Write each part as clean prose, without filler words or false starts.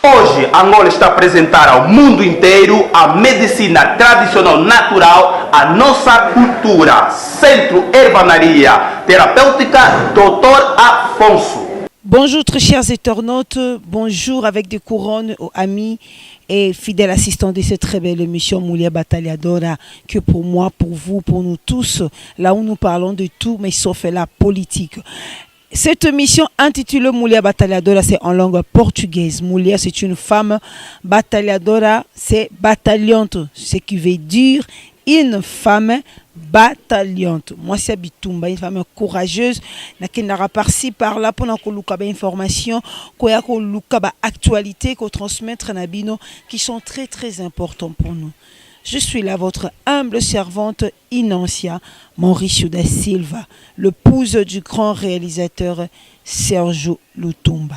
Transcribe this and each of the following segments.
Hoje, Angola está a apresentar ao mundo inteiro a medicina tradicional natural, a nossa cultura. Centro Herbanaria Terapêutica Dr. Afonso. Bonjour très chers internautes, bonjour avec des couronnes aux amis et fidèles assistants de cette très belle émission Moulia Batalhadora, que pour moi, pour vous, pour nous tous, là où nous parlons de tout, mais sauf la politique. Cette émission intitulée Moulia Batalhadora, c'est en langue portugaise. Moulia, c'est une femme. Batalhadora, c'est bataillante, ce qui veut dire une femme bataillante. Moi, c'est Bitumba, une femme courageuse. Qui n'a par-ci, par-là, pour nous donner information, pour nous donner actualité, pour transmettre Nabino, qui sont très, très importants pour nous. Je suis là, votre humble servante Inancia Mauricio da Silva, l'épouse du grand réalisateur Sergio Lutumba.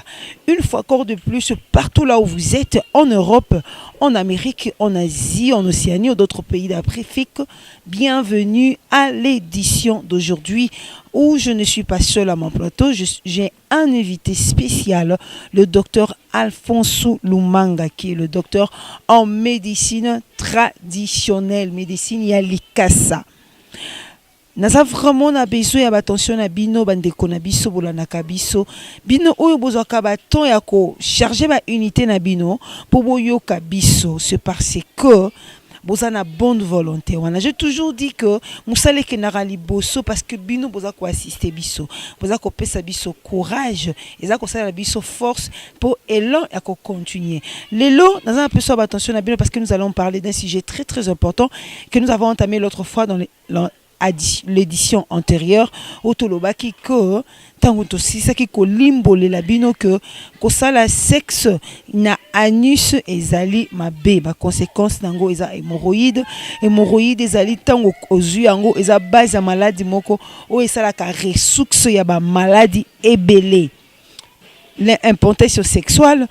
Une fois encore de plus, partout là où vous êtes, en Europe, en Amérique, en Asie, en Océanie ou d'autres pays d'Afrique, bienvenue à l'édition d'aujourd'hui où je ne suis pas seule à mon plateau. J'ai un invité spécial, le docteur Alfonso Lumanga, qui est le docteur en médecine traditionnelle, médecine yalikasa. Naza vraiment na besoin ya attention na bino bandeko na biso bolanaka biso bino oyo bozwaka baton ya ko charger ba unité na bino pour boyoka biso, c'est parce que boza na bonne volonté. J'ai toujours dit que musale ke narali boso parce que bino boza ko assister biso, boza ko pesa biso courage, eza ko sala biso force pour élan ya ko continuer. Lelo naza na besoin attention na bino parce que nous allons parler d'un sujet très très important que nous avons entamé l'autre fois dans l'édition antérieure au tolobaki que tango to sisaki ko limbole la bino que kosala sexe na anus ezali mabe ba conséquence nango eza hémorroïde ezali tango ozu yango eza base ya maladie moko o esala ka ressource ya ba maladie ebele l'impotence sexuelle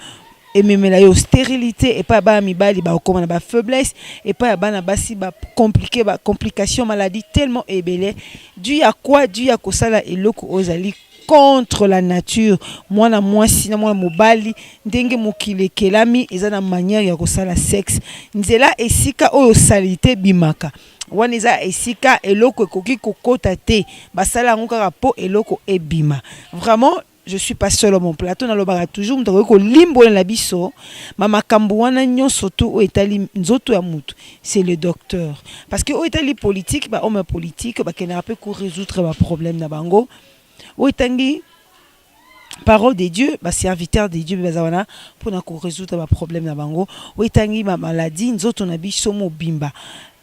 et même la stérilité et pas ba mibali ba okoma na ba faiblesse et pas ba na basi ba compliqué ba complication maladie tellement ébélé dû à quoi dû à kosala eloko ozali contre la nature mwana mwasi na mwana mobali ndenge mokile kelami eza na manière ya kosala sexe nzela esika oyo salite bimaka wana eza esika eloko ekoki kokota te basala ngo kaka po eloko ebima vraiment. Je suis pas seul à mon plateau, na lobaka toujours mtako ko limbola la biso mama kambuana nyonso to o etali nzoto ya mutu, c'est le docteur parce que o etali politique ba homme politique ba kena peut ko résoudre ba problème na bango o etangi parole de Dieu ba serviteur de Dieu bazawana pour na ko résoudre ba problème na bango o etangi ma maladie nzoto na biso mobimba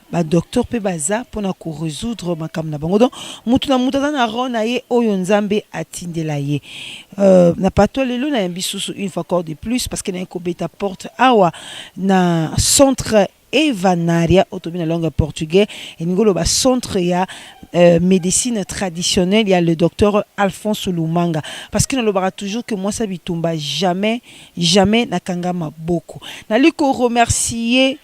ba docteur pe baza pona ko résoudre makam na bango donc mutu na rona ye oyo nzambe atindela ye na pato lelo na mbisusu une fois encore de plus parce que na ko beta porte awa na centre Evanaria autobina langue portugais et ngolo ba centre ya médecine traditionnelle, il y a le docteur Alfonso Lumanga parce que nous le toujours que moi ça bitumba jamais na kangama beaucoup na liko remercier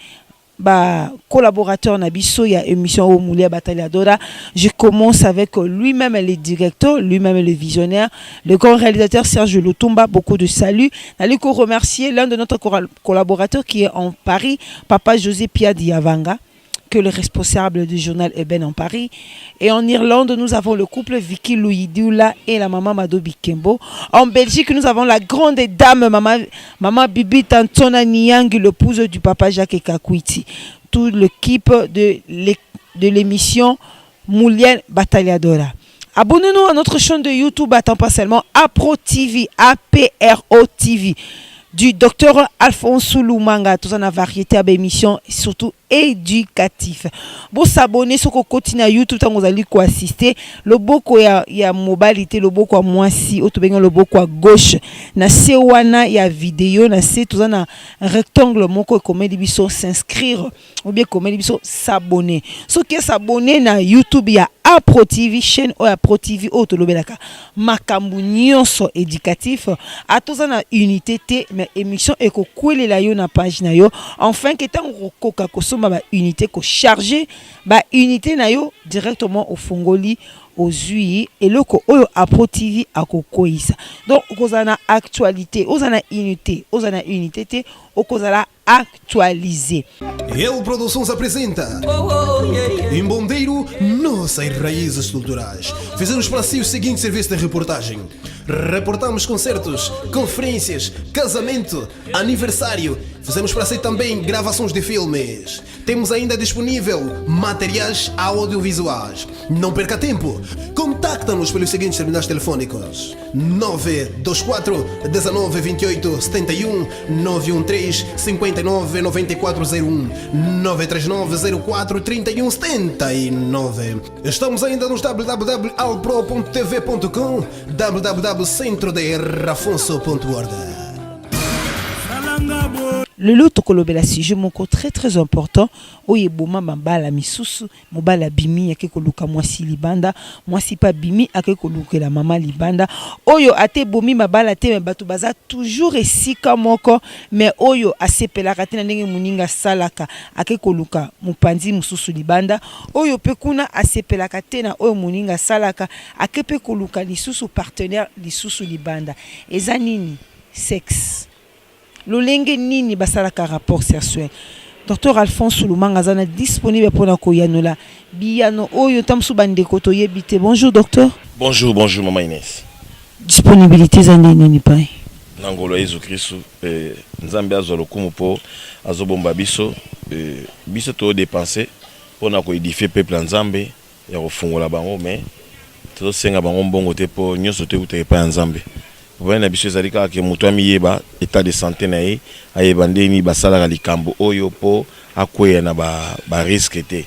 collaborateur Nabiso, il y a émission au Moulia Batalhadora. Je commence avec lui-même le directeur, lui-même le visionnaire, le grand réalisateur Sergio Lutumba. Beaucoup de salut. Allez remercier l'un de notre collaborateurs qui est en Paris, Papa José Pia Diavanga, que le responsable du journal Eben en Paris. Et en Irlande, nous avons le couple Vicky Louidula et la maman Mado Bikembo. En Belgique, nous avons la grande dame maman Bibi Tantona Niang, l'épouse du papa Jacques Kakwiti. Toute l'équipe de l'émission Moulia Batalhadora. Abonnez-nous à notre chaîne de YouTube, attends pas seulement Apro TV, APRO TV. Du docteur Alfonso Lumanga, tout en a variété à l'émission, surtout éducatif. Bon s'abonner sur le continent YouTube, tant vous allez quoi assister. Le boko ya mobilité, le boko à moisi, autobégan le boko à gauche. Na sewana ya vidéo, na se tout en a rectangle moko comme biso s'inscrire ou bien comme biso s'abonner. Ce qui est s'abonner na YouTube ya Apro TV chaîne oyo Apro TV oyo tolobelaka makambo nyonso éducatif atoza na unité te mais émission ekokwelela yo na page na yo enfin que tant kokoka kosomba ba unité ko charger ba unité na yo directement au fongoli ozwi eloko oyo Apro TV akokoisa donc okozana actualité ozana unité te okozala actualiser. El Produções apresenta Em Bondeiro, nossas raízes culturais. Fizemos para si o seguinte serviço de reportagem. Reportamos concertos, conferências, casamento, aniversário. Fizemos para si também gravações de filmes. Temos ainda disponível materiais audiovisuais. Não perca tempo. Contacta-nos pelos seguintes terminais telefônicos: 924 19 28 71, 913 59 9401, 939 04 31 79. Estamos ainda nos www.alpro.tv.com, www.centroderrafonso.org. Le lot tokolobela sujet moko très important oye boma mabala misusu mobala bimi yake koluka mwasi libanda mwasi pa bimi ake kolukela mama libanda oyo ate bomi mabala te bato baza toujours esika moko mais oyo asepelaka te na ndenge muninga salaka ake koluka mupanzi mususu libanda oyo pe kuna asepelaka te na oyo muninga salaka ake pe koluka lisusu partenaire lisusu libanda eza nini sexe lolenge nini basalaka rapport sexuel. Dr Alphonse Lumanga zana disponible pour na koyanola biyano oyo tamsu bandeko toyebite. Bonjour docteur. Bonjour maman Inès. Disponibilité za nini pa nangolo Yesu Kristo nzambe azolo kumupo azobomba biso biso to dépenser pona ko édifier peuple nzambe ya kofungola bango mais to senga bango mbongo te po nyoso te utepa pa nzambe. Bwana biso ezalika ke mutu amiyeba état de santé na ye ayeba ndeni basala likambo oyo po akweya na ba risque te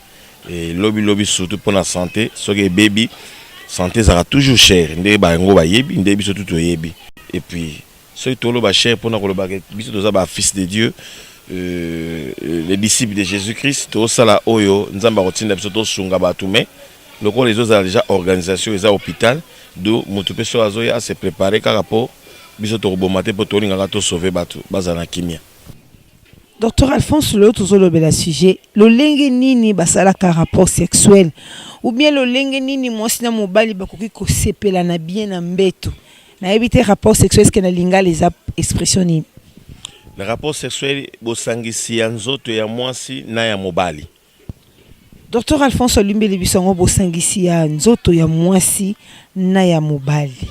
lobi surtout pour la santé soki baby santé sera toujours cher ndé ba ngo ba yebi ndé biso tout yebi et puis soki tolo ba cher pour na ko ba biso toza ba fils de Dieu les disciples de Jésus-Christ to sala oyo nzamba rotinda biso to sunga ba tume loko les autres déjà organisation les hôpital do mutupe so azoya se préparer kaka po biso to robomate po to linga to sauver batu bazana kimia. Docteur Alphonse le tozolo bela sujet lo lenge nini basala ka rapport sexuel ou bien lo lenge nini mwasi na mobali bakoki ko sepela na bien na mbeto na éviter rapport sexuel que na linga les expressions ni le rapport sexuel bosangisi ya nzoto ya mwasi na ya mobali. Docteur Alphonse Lumbeli bisongo bosangisi ya nzoto ya mwasi na ya mobali.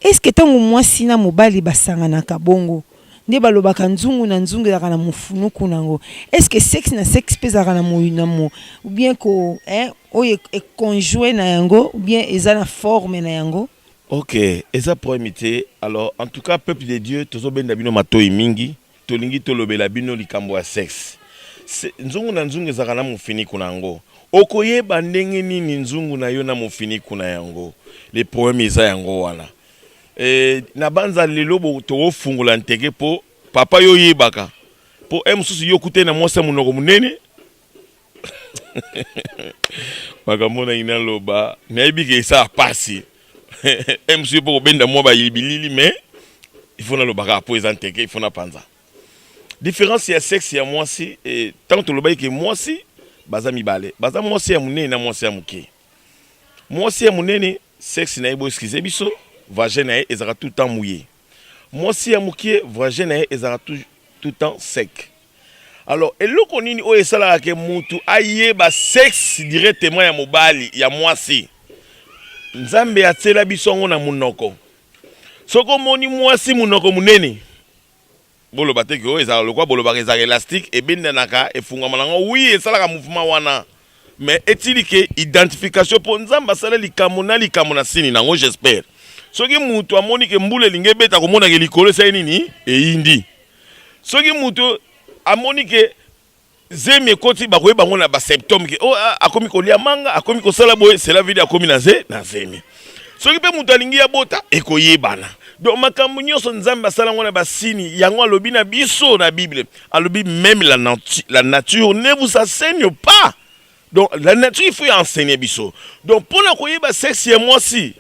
Est-ce que tango mwasi na mobali basangana kabongo nde balobaka nzungu na nzungu ya kana mufunuku nango? Est-ce que sexe na sexe pesa kana mo ou bien ko oye conjoint na yango ou bien eza na forme na yango? OK, eza proimité. Alors en tout cas peuple de Dieu tozo benda bino matoi mingi tolingi tolobela bino likambo ya sexe. Nzungu na nzungu eza kana mufiniku nango. Okoyeba ndenge nini nzungu na yo na mufiniku na yango. Les problèmes eza yango wana. Na banza lelo bo to fungula nteke po papa yo yebaka po emsusu yo kute na mwasa munoko munene makamona ina loba na ebike sa pasi emsusu po benda mwa ba yibilili mais il faut na lobaka po eza nteke il faut na panza différence ya sexe ya mwasi et tant to loba ke mwasi baza mibale baza mwasi ya munene na mwasi ya muke mwasi ya munene sexe na ebo excuse biso vagin ezara tout le temps mouillé. Moi si ya mukie vagin ezara tout le temps sec. Alors eloko nini o esala ke mutu ayeba sexe directement ya mobali ya mwasi. Nzambe atela bisongo na munoko. Soko moni mwasi munoko munene. Bolo bateke o ezara lokwa bolo ba ezara élastique et benda naka efungama nango oui esala ka mouvement wana. Mais est-il que identification pour nzamba sala likamona sini nango j'espère. Soki mutu amoni ke mbule linge beta komona ke likolo sa nini e indi. Soki mutu amoni ke zemi koti bakoye bango na ba septum ke o akomi kolia manga akomi kosala boye cela veut dire akomi na zemi. Soki pe mutu alingi ya bota ekoyebana. Donc makambo nyonso nzamba sala ngona basini yango alobi na biso na Bible alobi même la nature ne vous enseigne pas Donc la nature il faut enseigner biso. Donc pour la koyeba sexe ya mwasi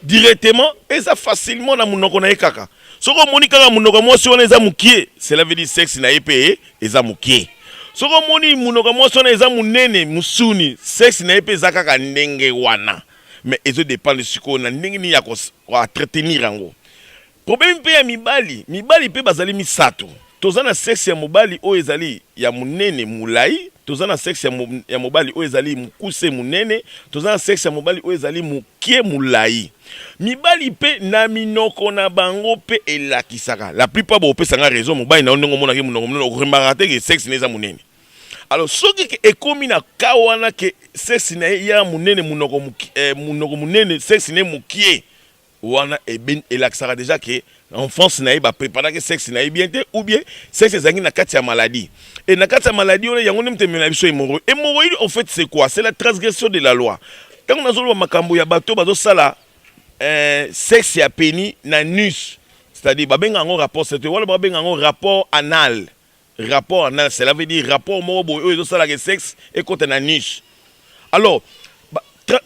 directement et ça facilement na munoko na ekaka. Soko moni kaka munoko mwasi on eza mukie, cela veut dire sexe na epé eza mukie. Soko moni munoko mwasi on eza munene musuni, sexe na epé eza kaka ndenge wana. Mais ezo dépend de siko na ndenge ni ya ko entretenir yango. Problème pe ya mibali pe bazali misato. Tozana sexe ya mobali o ezali ya munene mulai, tozana sexe ya mobali o ezali mukuse munene, tozana sexe ya mobali o ezali mukie mulai. Mibali pe na minoko na bango pe elakisaka. La plupart bo pe sanga raison mobali na ndongo mona ke munoko mona ko remarquer que sexe neza munene. Alors soki ke ekomi na kawana ke sexe na ya munene munoko munene sexe ne mukie wana eben elakisaka déjà que enfance na ba préparer que sexe na bien ou bien sexe zangi na kati ya maladie. Et na kati ya maladie on yango nemte mena biso hémorroïde. Hémorroïde en fait c'est quoi? C'est la transgression de la loi. Quand on a zolo makambo ya bato bazo sala sexe ya peni na nus. C'est-à-dire babenga ngo rapport sexuel wala babenga ngo rapport anal. Rapport anal, cela veut dire rapport moko boyo ezo sala que sexe et côté na nus. Alors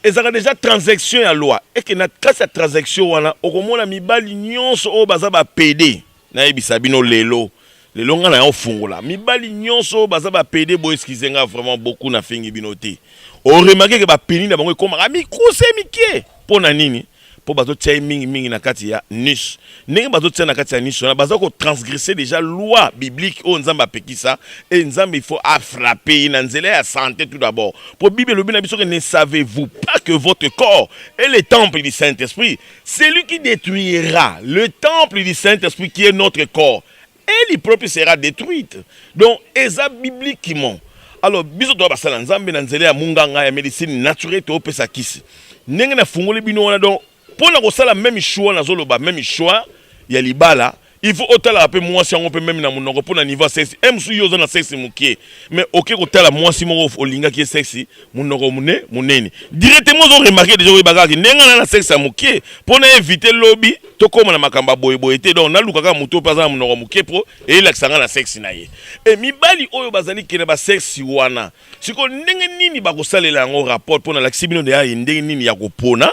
ils ont déjà transaction à loi et que na kasa transaction wana okomona mibali nyonso o baza ba PD na ebisa bino lelo nga na ofungola mibali nyonso baza ba PD bo excusenga vraiment beaucoup na fingi binoté o remarquer que ba peni na bango ekoma mi kuse mikie pona nini po bazo tia mingi na kati ya niche ndenge bazo tia na kati ya niche na bazo ko transgresser déjà loi biblique o nzamba pekisa et nzamba il faut frapper na nzela ya santé tout d'abord pour Bible le bina biso que ne savez-vous pas que votre corps est le temple du Saint-Esprit, celui qui détruira le temple du Saint-Esprit qui est notre corps et l'ipropre sera détruite. Donc eza bibliquement alors biso to basala nzambe na nzela ya munganga ya médecine naturelle to pesa kisi ndenge na fungole bino wana donc pour na kosala même choix na zoloba même choix ya libala il faut otala pe mwasi yango pe même na munoko pour na niveau sexe emsu yoza na sexe mukie mais ok kotala mwasi moko olinga ki sexe munoko munene directement zo remarquer déjà we bagaki ndenga na sexe mukie pour na éviter lobby to koma na makamba boye te donc na lukaka muto paza munoko mukie pro et la kisanga na sexe na ye et mibali oyo bazali kene ba sexe wana siko ndenge nini bakosalela yango rapport pour na la kisibino de ya ndenge nini ya kopona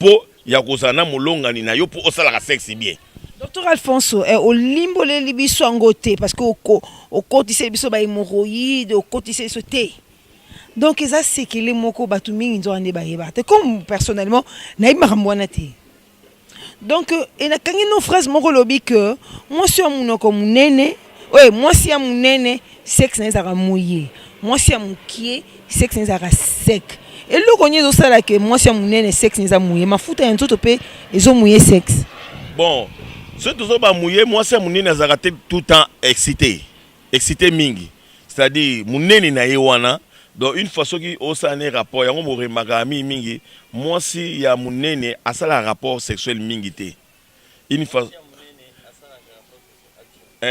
po ya kozana molongani na yo pour osala ka sexe bien. Docteur Alfonso, au limbo le libiso angote parce que au côté biso ba hémorroïde, au côté ce thé. Donc ça c'est que les moko batumi nzo ande ba yeba. Comme personnellement, na imambwana te. Donc et na kangi no phrase moko lobi que moi si amunoko munene, ouais, moi si amunene sexe na ezaka mouillé. Moi si amukie sexe na ezaka sec. Et le konye do sala que moi si amunene sexe na ezaka mouillé. Mafuta ya nzoto pe ezo mouillé sexe. Bon, ce que vous avez mouillé, moi c'est mon nez tout le temps excité mingi. C'est-à-dire mon nez na yewana. Donc une fois qui osa un rapport, yango mo remagami mingi. Moi si ya mon nez a ça le rapport sexuel mingi te. Une fois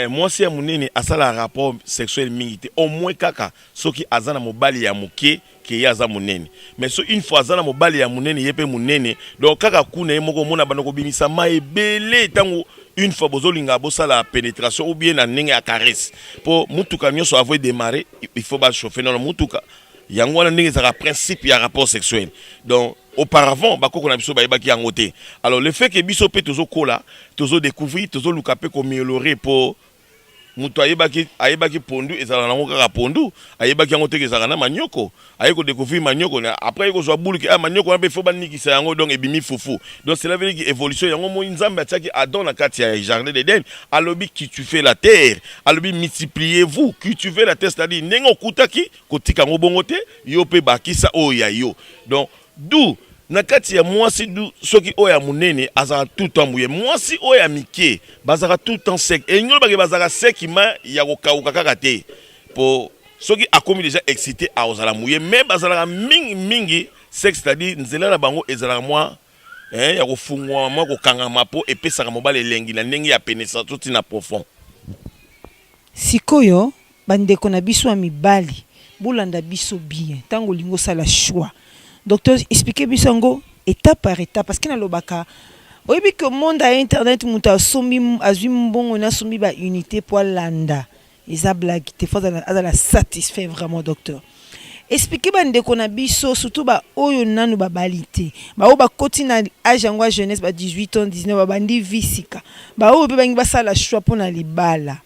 moi si ya mon nez a ça le rapport sexuel mingi te. Au moins kaka soki azana mobali ya muke ke yaza munene mais so une fois azana mobali ya munene yepe munene donc kaka kuna moko mona banoko binisa mai belé tango une fois bozolinga bosala pénétration ou bien na ndenge ya caresse pour mutuka nyonso avant de démarrer il faut ba chauffer non mutuka yango wana ndenge za principe ya rapport sexuel donc auparavant bakoko na biso ba yebaki yango te alors le fait que biso pe tozo kola tozo découvrir tozo luka pe ko améliorer pour mutu ayebaki pondu ezala nango kaka pondu ayebaki yango teke ezala na manioko ayeko découvrir manioko après ayeko zwa bulu ki manioko wana pe faut banikisa yango donc ebimi fufu donc cela veut dire que évolution yango mo nzambe atiaki Adam na kati ya jardin d'Éden alobi cultivez la terre alobi multipliez-vous cultivez la terre c'est-à-dire ndenge okutaki kotika yango bongo te yo pe bakisa oyo ya yo donc d'où nakati ya mwasi du soki oya munene azaka tout temps mouillé mwasi oya mike bazaka tout temps sec et nyolo bake bazaka sec ma ya kokauka kaka te po soki akomi déjà excité a ozala mouillé mais bazala mingi sec c'est-à-dire nzela na bango ezala moi ya kofungwa mo kokanga mapo epesaka mobali elengi na ndenge ya pénétration tout na profond sikoyo bandeko na biso ya mibali bolanda biso bien tango lingo sala choix. Docteur, expliquez bisango étape par étape parce que na lobaka oyebi que monde à internet muta somi azwi mbongo na somi ba unité pour landa eza blague te faut la satisfaire vraiment docteur expliquer bandeko na biso surtout ba oyo nanu babalite ba oyo bakoti na âge yango ya jeunesse ba 18 ans 19 babandi visika ba oyo pe bangi basala choix mpona libala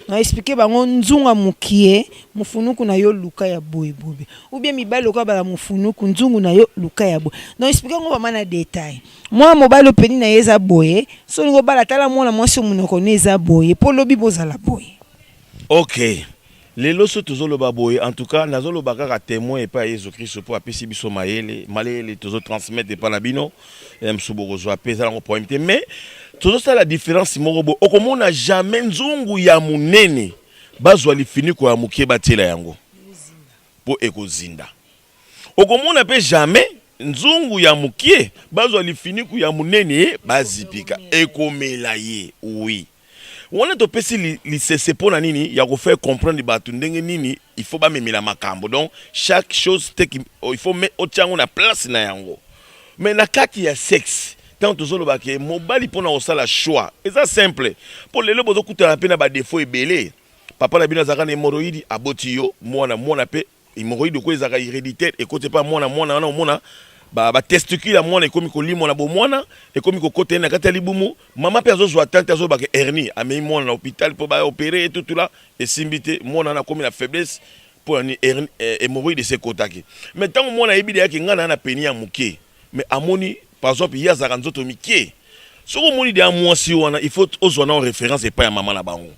na expliquer bango nzunga mukie mufunuku na yo luka ya boye bobe ou bien mibalo kwa bala mufunuku nzungu na yo luka ya boye na expliquer ngo ba mana détail moi mobalo peni na yeza boye so ngo bala tala mona mwasi munoko neza boye polobi bozala boye. OK. Les loso toujours le baboye en tout cas nazo lo bakaka témoin et pas Jésus Christ pour apesi biso malele toujours transmettre pas na bino msubo zo apesa ngo point mais toujours ça la différence morobo okomona jamais nzungu ya munene bazwa lifini ko ya mukie batela yango po ekozinda okomona pe jamais nzungu ya mukie bazwa lifini ko ya munene bazipika ekomela ye oui. On a topesi l'ICC pour la nini, il y a faire comprendre batu ndenge nini, il faut pas même la makambo. Donc chaque chose il faut mettre au tiango na place na yango. Mais na kati ya sexe, tant toujours le baké, mobali pour na osala choix. Et ça simple. Pour les lobo zokuta na pena ba défaut ebelé. Papa na bina zaka na hémorroïde aboti yo, mwana pe hémorroïde ko ezaka héréditaire et côté pas mwana ba testicule ya mwana ekomi kolimo na bo mwana ekomi kokote na kati ya libumu mama pe azozwa tante azo ba hernie amei mwana na hôpital pour ba opérer et tout là et simbité mwana na komi na faiblesse pour ni hémorroïde de ce côté mais tant mwana ebide yaki ngana na peni ya muke mais amoni par exemple ya za nzoto mikie soko moni de amwasi wana il faut ozwa na référence et pas ya mama na bango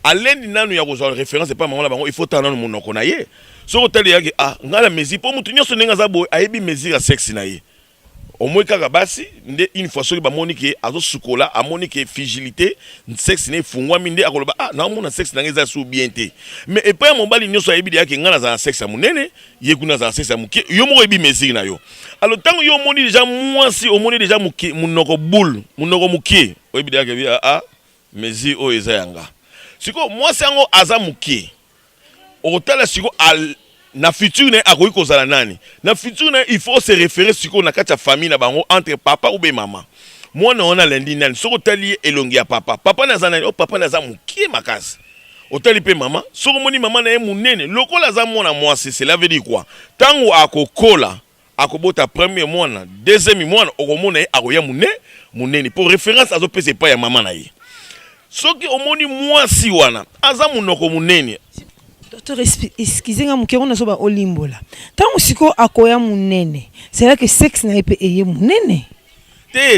alendi nanu ya kozwa référence et pas mama na bango il faut tana no monoko na ye so tali yaki ngala mezi po mutu nyoso nenga za boy ayebi mezi ya sexe na ye omoi kaka basi nde une fois so ba monike azo sukola amonike fragilité sexe ne fungwa minde akoloba na mona sexe na ngeza su bien te mais et pas mobali nyoso ayebi yaki ngala za sexe ya munene ye kuna za sexe ya muke yo mo yebi mezi na yo alors tango yo moni déjà mwasi omoni déjà muke munoko boule munoko muke oyebi yaki mezi o eza yanga siko mwasi yango aza muke otala siko na futur ne akoyi kozala nani na futur ne il faut se référer siko na kati ya famille na bango entre papa ou be mama mwana ona lendi nani soko tali elongi ya papa na za nani papa na za mukie makasi otali pe mama soko moni mama na ye munene lokola za mwana mwasi cela veut dire quoi tango akokola akobota premier mwana deuxième mwana okomona ye akoya munene pour référence azo pese pa ya mama na ye soki omoni mwasi wana aza munoko munene. Docteur, excusez-moi, mon na soba olimbola. Tant siko akoya munene, c'est là que sexe na epe eye munene.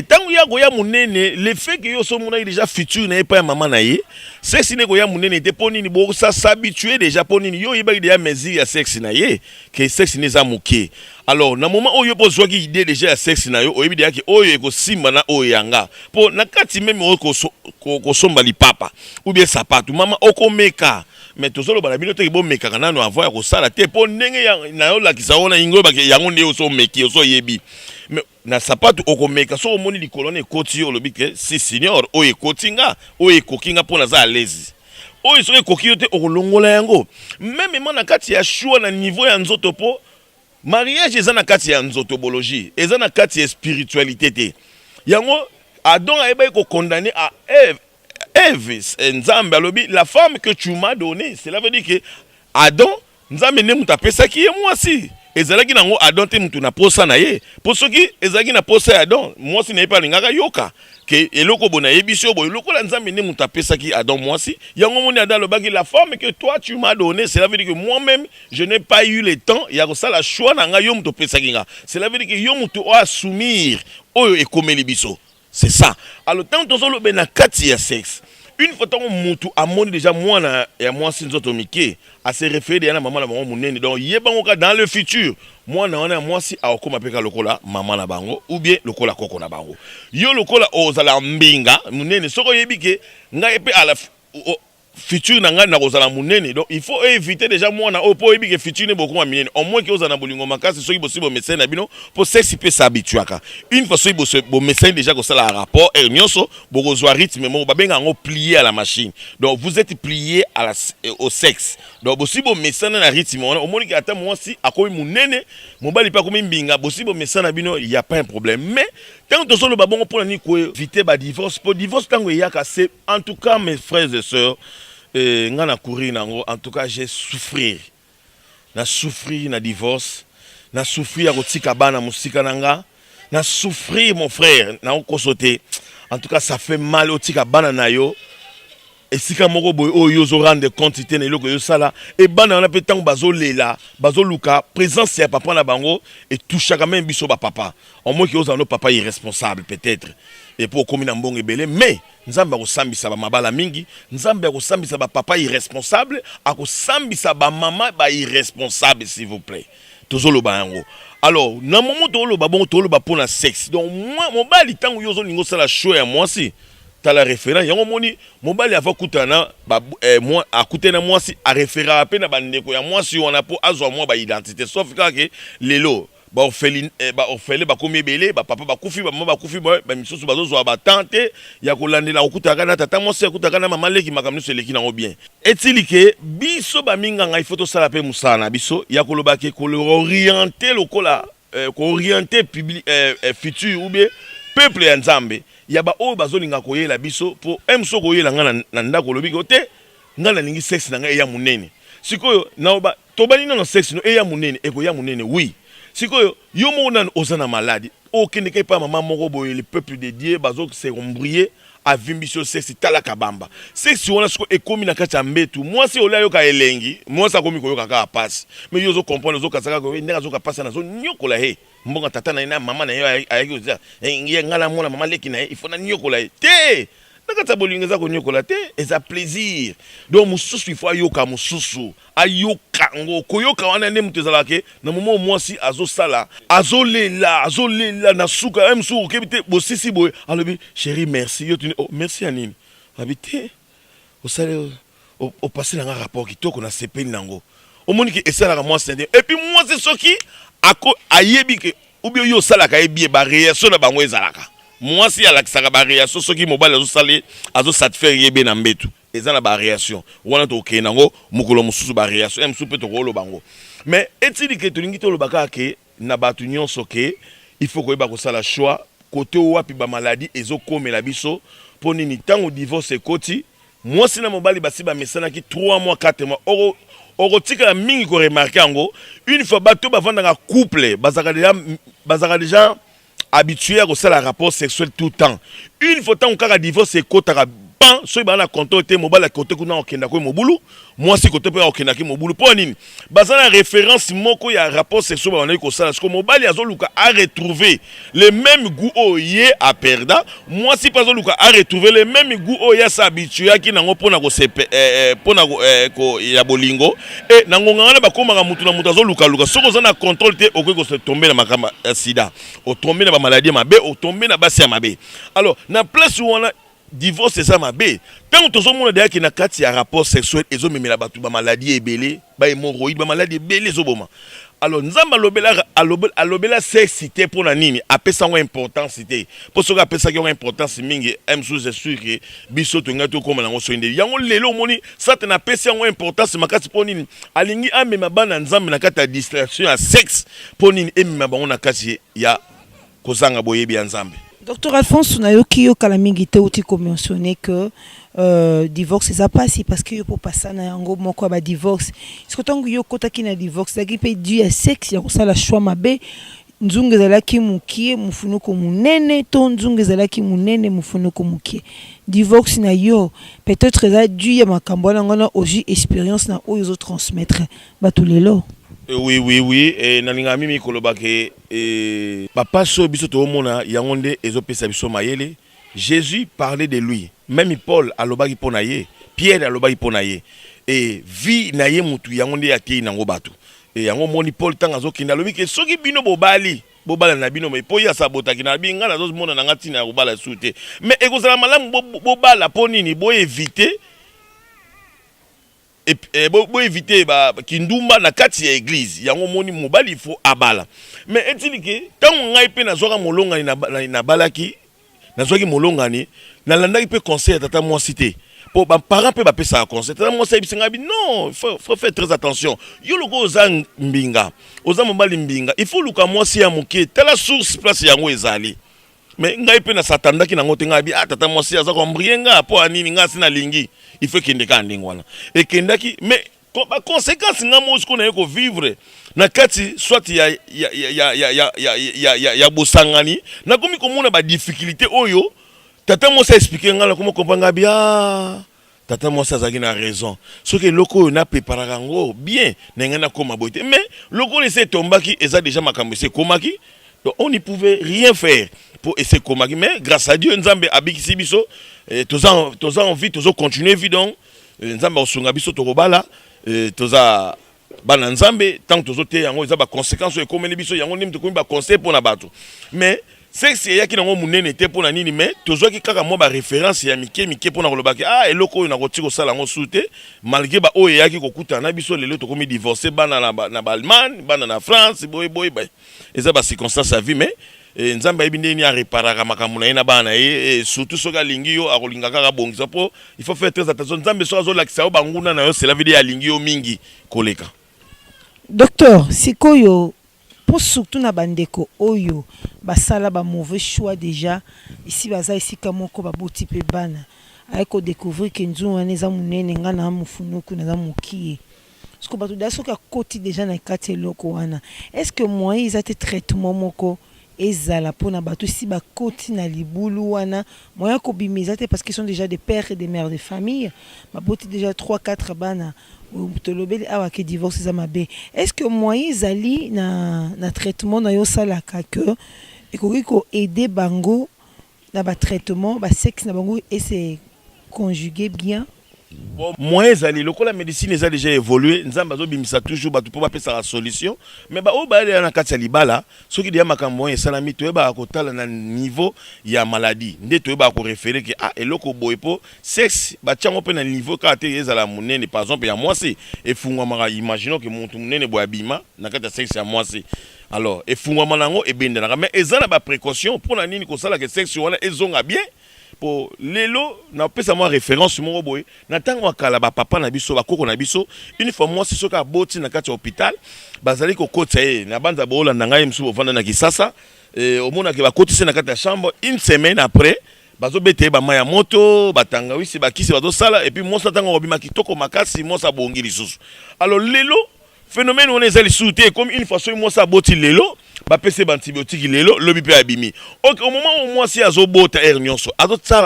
Tant ya goya munene, le fait que yo so mona déjà futur na pas maman na ye, sexe ne goya munene te poni ni bo ça s'habituer déjà poni ni yo yeba déjà mesure ya sexe na ye, que sexe ne za muke. Alors na moment oyo po zwa ki idée déjà ya sexe na yo, oyebi déjà ki oyo eko simba na oyo yanga. Po na kati même ko somba li papa ou bien sapato mama okomeka. Mais tout solo balabino te bo meka kana no avoir ko sala te po ndenge ya na yo la kisaona ingo ba ke yango nde so meki so yebi mais na sapato okomeka so moni li colonne koti yo lobi ke si senior o e kotinga o e kokinga pona za lezi o e so e kokiyo te okolongola yango même na kati ya choix na niveau ya nzoto po mariage eza na kati ya nzotobologie eza na kati ya spiritualité te yango Adam a été condamné à Ève, Nzambe alobi, la femme que tu m'as donnée, cela veut dire que Adam, Nzambe ne m'a pas ça qui est moi aussi. Ezalaki nango Adam te mutu na posa na ye. Pour ceux qui ezalaki na posa Adam, moi si n'est pas lingaka yoka. Que eloko bona yebisio bo eloko la Nzambe ne m'a pas ça qui Adam moi aussi. Yango moni Adam lobaki la femme que toi tu m'as donnée, cela veut dire que moi-même je n'ai pas eu le temps ya ko sala choix na nga yo mutu pesa kinga. Cela veut dire que yo mutu o assumir oyo ekomeli biso. C'est ça. Alors, tant que nous avons kati ya sexe, une fois que mutu amoni déjà moi na ya moi sinzoto mike à se référer à la maman na bango munene donc yebango dans le futur moi na moi si a okoma peka lokola maman na bango ou bien lokola koko na bango yo lokola ozala mbinga munene soko yebike nga epe à la futur na nga na kozala munene donc il faut éviter déjà moi na opo yebike futur ne beaucoup minene au moins que ozana bolingo makasi soki possible médecin na bino pour sexe peut s'habituaka une fois soki bo médecin déjà ko sala rapport et nyonso boko zwa rythme mo ba benga ngo plié à la machine donc vous êtes plié à au sexe donc possible médecin na rythme au moins que ata moi si akomi munene mobali pa komi mbinga possible médecin na bino il y a pas un problème mais tant que solo ba bongo pour ni ko éviter ba divorce pour divorce tango yaka c'est en tout cas mes frères et sœurs ngana courir nango en tout cas j'ai souffrir na souffrir na divorce, na souffrir à kotika bana musika nanga, na souffrir mon frère, na okosote. En tout cas, ça fait mal au tika bana na yo. Et si quand moko boy o yo zo rendre compte te na eloko yo sala et bana na petango bazo lela bazo luka présence ya papa na bango et toucha quand même biso ba papa au moins que os no papa irresponsable peut-être et pour komi na mbongo ebele mais nzambe ko sambisa ba mabala mingi nzambe ko sambisa ba papa irresponsable ako sambisa ba mama ba irresponsable s'il vous plaît tozolo ba yango. Alors na moment tolo ba bon tolo ba pona sexe donc moi mon bali tango yo zo lingo sala show ya moi si t'as la référence yango moni mobali ava kutana ba moi a kutena moi si a référent à peine ba ndeko ya moi si on a pour azwa moi ba identité sauf que lelo ba ofeli ba komi belé ba papa ba kufi ba mama ba kufi ba misusu ba zo ba tante ya kolandela okutaka na tata moi si okutaka na mama leki makamni so leki nango bien etilike biso ba minga ngai photo sala pe musana biso ya koloba ke ko orienter lokola ko orienter public futur ou bien peuple ya Nzambe ya ba o bazolinga koyela biso po emso koyela ngana na ndako lobi kote ngana lingi sexe na ngai ya munene sikoyo na ba tobani na sexe no ya munene eko ya munene oui sikoyo yo mona ozana maladi o kendeke pa mama moko boye le peuple de Dieu bazo se rombrier a vimbiso sexe tala kabamba sexe wana siko ekomi na kati ya mbetu moi si ola yo ka elengi moi sa komi koyoka ka passe mais yo zo comprendre zo kasaka ko ndeka zo ka passe na zo nyokola he mbonga tata na ina mama na yo ayaki oza ngiye ngala mona mama leki na ifona nyokola te nakata bolinga za ko nyokola te eza plaisir donc mususu ifo ayoka mususu ayoka ngo koyoka wana nde mutezala ke na moment moi si azosala azolela na suka emsu kebite bosisi boy alobi chérie merci yo tuni oh merci anini habité osale au passer dans un rapport kitoko na sepeli nango omoni ke esala moi c'est et puis moi c'est soki ako ayebi ke ubio yo sala ka ebie ba réaction na bango ezalaka moi si ala kisaka ba réaction soki mobile azo sali azo satisfaire yebe na mbetu ezana ba réaction wana to ke nango mukolo mususu ba réaction em supe to ko bango mais etili ke to lingi to lobaka ke na batu nyonso ke il faut ko yeba ko sala choix côté wapi ba maladie ezokomela biso poni ni tango divorce ekoti moi si na mobali basi ba mesana ki 3 mois 4 mois orotika la mingi ko remarquer ngo une fois bato bavanda nga couple bazaka déjà habitué à faire rapport sexuel tout le temps une fois tant qu'on divorce ekota pan so ba na contote mobile côté kuna okenda ko mobulu moi si côté pe okenda ki mobulu po nini bazana référence moko ya rapport sexuel ba na ko sala parce que mobile azoluka a retrouver le même goût oyé à perda moi si pas azoluka a retrouver le même goût oyé s'habituer ki nango pona ko sepe pona ko ya bolingo et nango ngana ba komaka mutu na mutu azoluka luka soko zana contrôle te okwe se tomber na makamba sida o tomber na ba maladie mabe o tomber na basi ya mabe alors na place où on a divorce c'est ça ma bé tant que tout le monde derrière qui n'a qu'à tirer rapport sexuel et zo memela batu ba maladie ebele ba hémorroïde ba maladie ebele zo boma alors nzamba lobela sexité pour na nini apesa ngo importance cité pour ce apesa ngo importance mingi m sous c'est sûr que biso to ngato comme na ngo so inde yango lelo moni ça te na pesa ngo importance makati pour nini alingi amema bana nzamba na kata distraction à sexe pour nini emema bango na kati ya kozanga boyebi ya nzambe. Docteur Alphonse, Nayoki yo kalamingite uti ko mentionné que divorce ça passe parce que yo pour passer na yango moko ba divorce. Est-ce que tangu yo kota ki na divorce da ki pe dû à sexe ya ko sala choix mabe nzungu zalaki mukie mufunuko munene to nzungu zalaki munene mufunuko mukie. Divorce na yo peut-être ça dû ya makambo na ngona oji expérience na oyo transmettre ba tous les lots. Oui et nalinga mimi kolobake papa so biso to mona yangonde ezopesa biso mayele Jésus parlait de lui même Paul alobaki pona ye Pierre alobaki pona ye et vie na ye mutu yangonde yati nango batu et yango moni Paul tanga zokinda lobi ke soki bino bobala na bino mais po ya sabota kina binga na zo mona na ngati na bobala sute mais ekozala malamu bobala ponini bo éviter et bo éviter ba kindumba na kati ya église yango moni mobali il faut abala mais etilike tango ngai pe nazoka molongani na balaki nazoki molongani na landaki pe conseil tata moi cité pour ba parents pe ba pesa conseil tata moi ça bisinga bi non faut faire très attention yo loko ozang mbinga oza mobali mbinga il faut luka moi si ya moké tala source place yango ezali mais ngai pe na satandaki na ngote ngabi tata moi si aza ko mbrienga po anini nga sina lingi il faut kende ka ndingwana et kendaki mais conséquence ngamo ce qu'on a ko vivre na kati soit ya bosangani na komi komona ba difficulté oyo tata mo sa expliquer ngala comment comprendre bien tata mo sa zaki na raison ce que loko na préparer ngo bien na ngana koma boité mais loko laisser tombaki eza déjà makambo c'est komaki donc on n'y pouvait rien faire pour essayer komaki mais grâce à Dieu nzambe abikisi biso tous envie tous continuer vie donc nzambe osunga biso tokobala toza bana nzambe tant tozote yango eza ba conséquences e komeli biso yango nim to ba conseil pour na bato mais sexe yaki nango munene te pour na nini mais tozwaki kaka mo ba référence ya mike pour na kolobaki eloko oyo na koti ko sala ngo sute malgré ba oyo yaki kokuta na biso lelo to komi divorcer bana na ba Allemagne bana na France boy eza ba circonstances à vie mais nzamba ebinde ni a réparer makamuna ina bana surtout soka lingi yo akolinga kaka bongisa po il faut faire très attention nzambe so azo lakisa o banguna na yo c'est la vie ya lingi yo mingi koleka. Docteur sikoyo pour surtout na bandeko oyo basala ba mauvais choix déjà ici baza ici kamoko ba boti pe bana ayeko découvrir que nzu wana eza munene ngana mufunuku na za mukie parce que bato daso ka koti déjà na kati loko wana est-ce que moi ils a été traitement moko ezala pona bato si ba koti na libulu wana moya ko bimiza te parce qu'ils sont déjà des pères et des mères de famille ba boti déjà 3-4 bana tolobeli awa ke divorce za mabe est-ce que moyen ezali na traitement na yo sala ka que ekoki ko aider bango na ba traitement ba sexe na bango et c'est conjugué bien. Bon, moi ezali lokola médecine eza déjà évolué nzamba zo bimisa toujours bato po ba pesa la solution mais ba o ba aller na kati ya libala soki dia makambo esalami to ba kotala na niveau ya maladie nde to ba ko référer que eloko boyepo sexe ba tiango pe na niveau ka te ezala munene par exemple ya mwasi efungwa maka imaginons que muntu munene boya bima na kati ya sexe ya mwasi alors efungwa manango ebende na mais ezala ba précaution pour na nini ko sala que sexe wana ezonga bien pour lelo na pesa moi référence mon boy na tango akala ba papa na biso ba koko na biso une fois moi c'est soka boti na kati hôpital bazali ko kota na banza bola na ngai msubo vanda na kisasa omona ke ba kotise na kati ya chambre une semaine après bazo bete ba maya moto batanga wisi bakisi bazo sala et puis moi ça tango obima kitoko makasi moi ça bongi lisusu alors lelo phénomène on est allé sauter comme une fois moi ça boti lelo ba pese antibiotique lelo lobi pe abimi OK au moment où moi si azobota hernyonso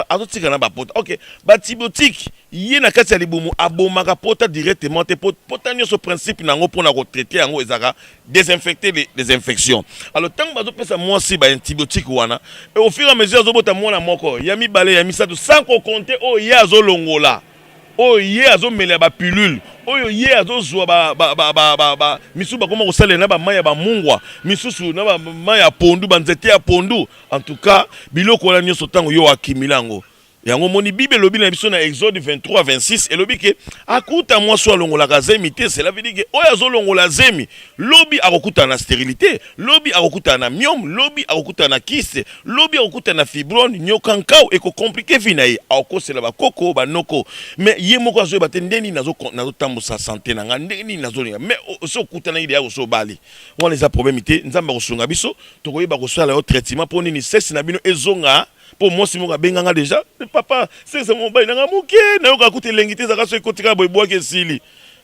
azotika na ba pota OK ba antibiotique yé na kati ya libumu abomaka pota directement te pota nyonso principe nango pona ko traiter yango ezaka désinfecter les infections alors tant bazo pesa moi si ba antibiotique wana et au fur et à mesure azobota mona moko ya mibale ya misatu sans ko compter o ya azolongola o ye azomela ba pilule oyo ye azozwa ba misu ba koma kosala na ba maya ba mungwa misusu na ba maya pondu ba nzete ya pondu en tout cas biloko la nyoso tango yo akimilango yango moni bible lobi na biso na Exode 23-26 elobi ke akuta mwa so longola kazemi te cela veut dire que oyo azolongola zemi lobi akokuta na stérilité lobi akokuta na myome lobi akokuta na kyste lobi akokuta na fibrone nyokankao eko compliqué vinaye akosela ba koko ba noko mais ye moko azo ba tendeni nazo tambusa santé na ngandeni nazo mais so kuta na ide ya so bali on les a problème te nzamba kosunga biso tokoyeba kosala yo traitement pour nini sexe na bino ezonga pour moi si mon benganga déjà papa c'est mon bail na muke na yo ka kuta lengite za kaso ekotika boy boake sili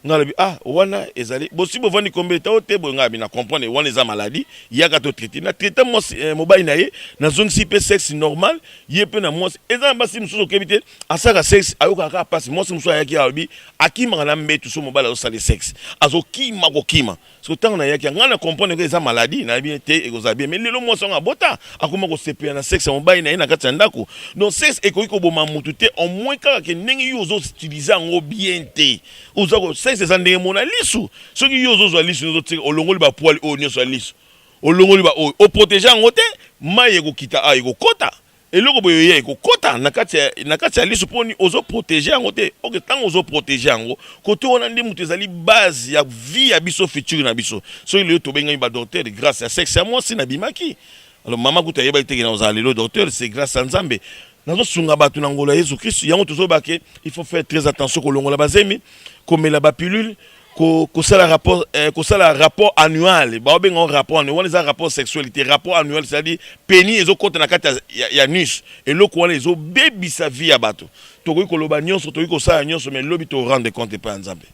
ngalabi wana ezali bosi bo vandi kombe ta ote bo ngabi na comprendre wana eza maladie yaka to traiter na traiter mo mobile na ye na zone si pe sexe normal ye pe na moi eza mbasi msuso kebite asaka sexe ayoka ka passe moi si msuso yaki albi akima na mbetu so mobile zo sale sexe azo kima ko kima so tango na yaki ngana comprendre que eza maladie na bien te ekoza bien mais lelo mo songa bota akoma ko sepia na sexe mobile na ye na kati ndako donc sexe ekoiko boma mutu te au moins kaka ke ndenge yo zo utiliser ngo bien te uzako c'est ça ndenge mona lisu soki yo zo lisu no tika olongoli ba poil o nyoso lisu olongoli ba o protéger ngote maye ko kita eko kota eloko boyo ye ko kota na kati ya lisu poni ozo protéger ngote OK tant ozo protéger ngo kote ona ndi mutu ezali base ya vie ya biso future na biso soki le to benga ba docteur grâce à sexe à moi si na bimaki alors mama kuta yeba iteke na ozali le docteur c'est grâce à Nzambe nazo sunga batu na ngola Yesu Christ yango tozo bake il faut faire très attention ko longola bazemi komela ba pilule ko sala rapport annuel ba obenga rapport annuel les rapport sexualité rapport annuel c'est-à-dire peni ezo kota na kata ya niche et loko wana ezo bebi sa vie ya bato to ko loba nyonso to ko sala nyonso mais lobi to rendre compte pa Nzambe.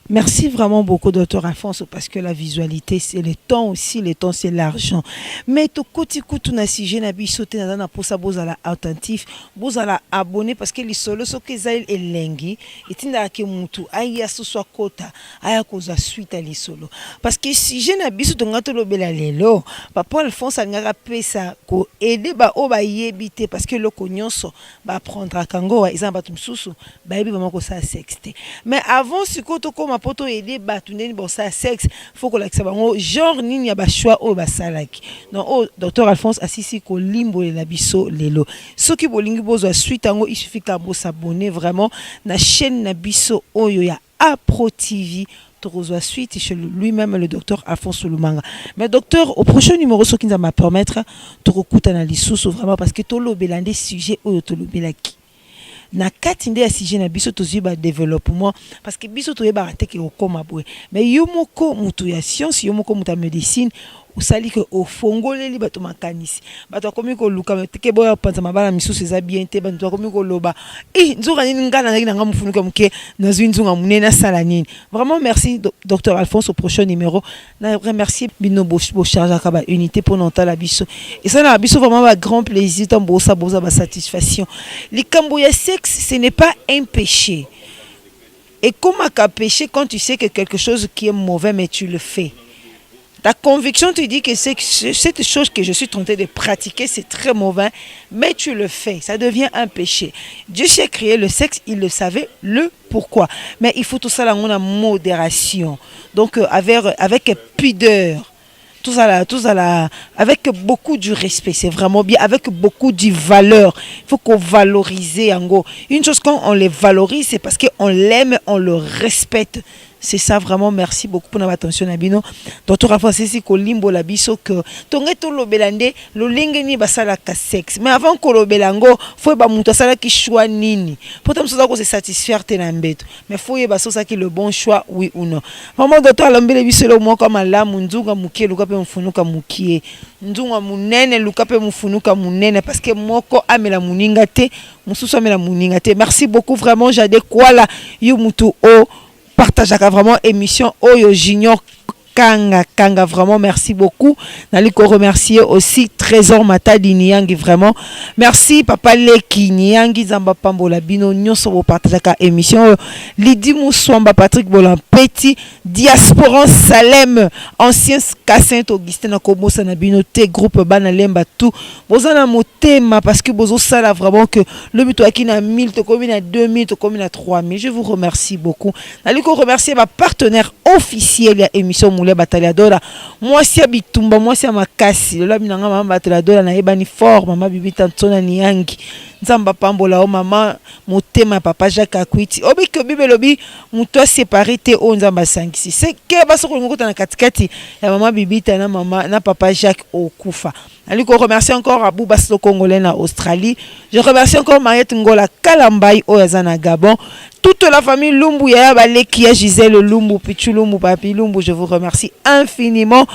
Merci vraiment beaucoup, docteur Alphonse, parce que la visualité, c'est le temps aussi, le temps, c'est l'argent. Mais tout côté, tout na sujet na bisoté na pour ça, vous allez attentif, vous allez abonné parce que les solos sont que zaïl et lengi, et tinda ke mutu, aïe ce soit kota, aïe cause suite à les solos. Parce que si j'ai na bisoté ngato lo bela lelo, papa Alphonse a ngara pesa ko aider ba o ba yebité parce que le cognonso ba prendre à kango, ils en batum susu, ba yebi vraiment ko ça sexte. Mais avant ce koto comme poto aider batundeni bon ça sexe faut que l'accès bango genre nini ya ba choix o ba salaki donc oh docteur Alphonse assisi ko limbo la biso lelo ceux qui bolingi bozo suite ango il suffit ka bo s'abonner vraiment na chaîne na biso oyo ya Apro TV Torozo suite chez lui-même le docteur Alphonse Lumanga. Mais docteur au prochain numéro ce qui va me permettre de recouter analyse vraiment parce que tolo belande sujet oyo tolo belaki na kati nde ya sujet na biso tozwi ba développement parce que biso toyeba te ke okoma boye mais yo moko mutu ya science yo moko mutu ya médecine osali ke ofongoleli bato makanisi bato akomi koluka teke boya panza mabala misusu eza bien te bato akomi koloba nzunga nini ngana naki nanga mufunuka muke nazwi nzunga munene asala nini vraiment merci docteur Alphonse au prochain numéro na remercier bino bo charge ka ba unité pour nota la biso et ça na biso vraiment ba grand plaisir tambo sa boza ba satisfaction likambo ya sexe ce n'est pas un péché et comme un péché quand tu sais que quelque chose qui est mauvais mais tu le fais. Ta conviction te dit que cette chose que je suis tenté de pratiquer, c'est très mauvais, mais tu le fais, ça devient un péché. Dieu s'est créé le sexe, il le savait, le pourquoi. Mais il faut tout ça là, on a modération. Donc avec pudeur. Tout ça là, avec beaucoup du respect, c'est vraiment bien, avec beaucoup de valeur. Il faut qu'on valorise en gros. Une chose quand on les valorise, c'est parce qu'on l'aime, on le respecte. C'est ça vraiment, merci beaucoup pour notre attention Nabino. Docteur Alphonse ici kolimbo la biso que tonge to lo belande lo lingeni basala ka sexe. Mais avant ko lo belango, faut ba muto sala ki choix nini. Pourtant ça ko se satisfaire te na mbeto. Mais faut yeba ça qui le bon choix oui ou non. Maman docteur lambele biso le mo comme la munzunga mukie luka pe mfunuka mukie. Nzunga munene luka pe mfunuka munene parce que moko amela muninga te, mususu amela muninga te. Merci beaucoup vraiment j'ade quoi là yo mutu o partage vraiment émission Oyo Junior Kanga vraiment merci beaucoup. Nali ko remercier aussi Trésor Matadi Niangi vraiment. Merci Papa Leki Niangi Zamba Pambola Bino nyonso bo partage ka émission Lidi Mouswamba Patrick Bolan Petit Diaspora Salem ancien Saint Augustin na komosa na bino te groupe bana lemba tout. Bozana motema parce que bozo sala vraiment que le but aki na 1000 to komi na 2000 to komi na 3000. Je vous remercie beaucoup. Nali ko remercier ma partenaire officiel ya émission Moulia Bataliadora. Moi si bitumba moi si makasi lola binanga mama Bataliadora na ebani fort mama bibi tantona niangi nzamba pambola o mama motema papa Jacques Akwiti obi ke bibe lobi muto séparé te o nzamba sangisi c'est que baso ko ngota na katikati ya mama bibi na mama na papa Jacques okufa. Ali ko remercier encore Abou Basso Congolais na Australie. Je remercie encore Mariette Ngola Kalambai o yazana Gabon. Toute la famille Lumbu ya baleki ya Gisèle Lumbu Pichu Lumbu Papi Lumbu, je vous remercie infiniment.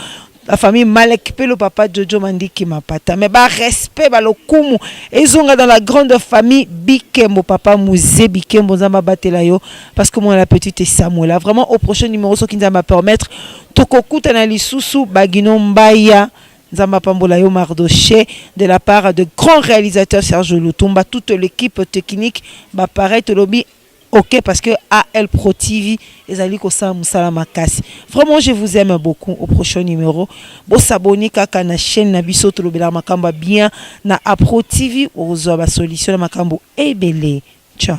La famille Malek Pelo papa Jojo Mandiki Mapata. Mais bah respect bah le kumu. Et ils ont dans la grande famille Bikembo papa Mouzé Bikembo Zamba Batelayo parce que moi la petite Samuel. Vraiment au prochain numéro ce qui nous va permettre Tokokuta na lisusu Bagino Mbaya Zamba Pambolayo Mardoché de la part de grands réalisateurs Serge Lutumba, toute l'équipe technique bah pareil te lobby. Ok, parce que AL Pro TV et Aliko Sam Salamakasi. Vraiment, je vous aime beaucoup. Au prochain numéro, vous s'abonnez à la chaîne Nabiso Tolobela Makamba bien na Apro TV. Vous avez solution Makambo et belé. Ciao.